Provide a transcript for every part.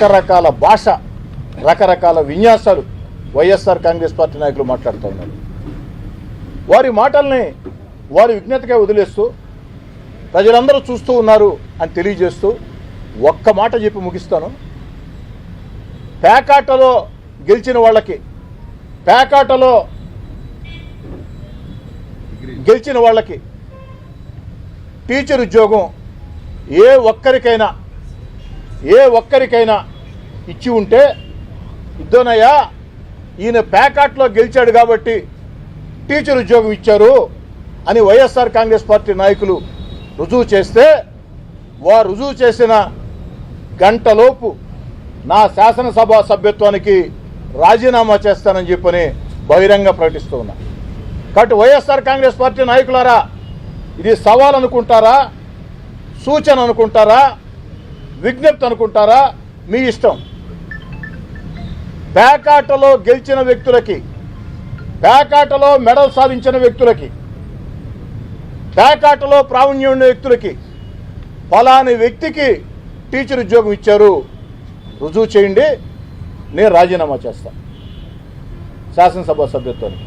రకరకాల భాష రకరకాల విన్యాసాలు వైఎస్ఆర్ కాంగ్రెస్ పార్టీ నాయకులు మాట్లాడుతూ ఉన్నారు. వారి మాటల్ని వారి విజ్ఞతగా వదిలేస్తూ ప్రజలందరూ చూస్తూ ఉన్నారు అని తెలియజేస్తూ ఒక్క మాట చెప్పి ముగిస్తాను. పేకాటలో గెలిచిన వాళ్ళకి టీచర్ ఉద్యోగం ఏ ఒక్కరికైనా ఇచ్చి ఉంటే ఇద్దోనయ్యా ఈయన పేకాట్లో గెలిచాడు కాబట్టి టీచర్ ఉద్యోగం ఇచ్చారు అని వైఎస్ఆర్ కాంగ్రెస్ పార్టీ నాయకులు రుజువు చేస్తే వారు రుజువు చేసిన గంటలోపు నా శాసనసభ సభ్యత్వానికి రాజీనామా చేస్తానని చెప్పని బహిరంగ ప్రకటిస్తూ ఉన్నా. కాబట్టి వైఎస్ఆర్ కాంగ్రెస్ పార్టీ నాయకులారా, ఇది సవాల్ అనుకుంటారా, సూచన అనుకుంటారా, విజ్ఞప్తి అనుకుంటారా, మీ ఇష్టం. పేకాటలో గెలిచిన వ్యక్తులకి, పేకాటలో మెడల్ సాధించిన వ్యక్తులకి, పేకాటలో ప్రావీణ్యం ఉన్న వ్యక్తులకి ఫలాని వ్యక్తికి టీచర్ ఉద్యోగం ఇచ్చారు రుజువు చేయండి, నేను రాజీనామా చేస్తాను శాసనసభ సభ్యత్వానికి.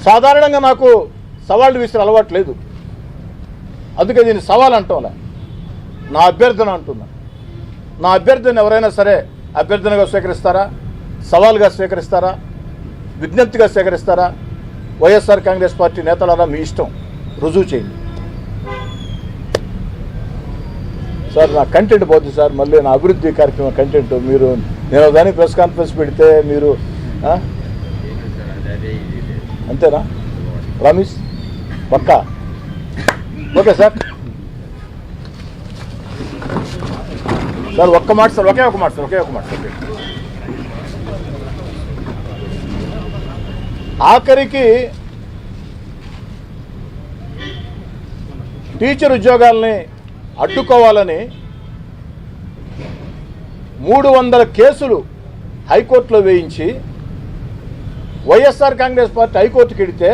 సాధారణంగా నాకు సవాళ్ళు విసిరే అలవాటు లేదు, అందుకే దీన్ని సవాల్ అంటాంలే, నా అభ్యర్థన అంటున్నా. నా అభ్యర్థన ఎవరైనా సరే అభ్యర్థనగా స్వీకరిస్తారా, సవాల్గా స్వీకరిస్తారా, విజ్ఞప్తిగా స్వీకరిస్తారా? వైఎస్ఆర్ కాంగ్రెస్ పార్టీ నేతలారా మీ ఇష్టం, రుజువు చేయండి. సార్ నా కంటెంట్ పోతుంది సార్, మళ్ళీ నా అభివృద్ధి కార్యక్రమం కంటెంట్ మీరు నేను దాన్ని ప్రెస్ కాన్ఫరెన్స్ పెడితే మీరు అంతేనా? ప్రామిస్ పక్కా? Okay sir. సార్ ఒక్క మాట సార్, ఒకే ఒక మాట సార్. ఆఖరికి టీచర్ ఉద్యోగాల్ని అడ్డుకోవాలని 300 కేసులు హైకోర్టులో వేయించి వైఎస్ఆర్ కాంగ్రెస్ పార్టీ హైకోర్టుకి వెడితే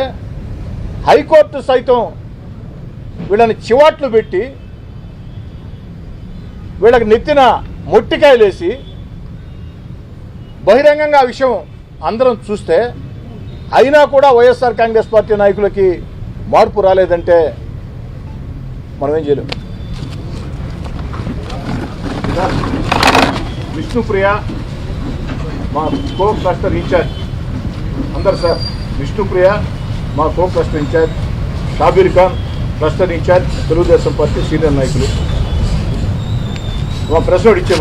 హైకోర్టు సైతం వీళ్ళని చివాట్లు పెట్టి వీళ్ళకి నెత్తిన మొట్టికాయలేసి బహిరంగంగా ఆ విషయం అందరం చూస్తే అయినా కూడా వైఎస్ఆర్ కాంగ్రెస్ పార్టీ నాయకులకి మార్పు రాలేదంటే మనం ఏం చేయలేం. విష్ణుప్రియ మా కో క్లస్టర్ ఇన్ఛార్జ్ అందరు సార్, విష్ణుప్రియ మా co cluster in charge, Shabbir Khan cluster in charge Telugu Desam party senior నాయకులు, మా ప్రెస్ నోట్ ఇచ్చాము.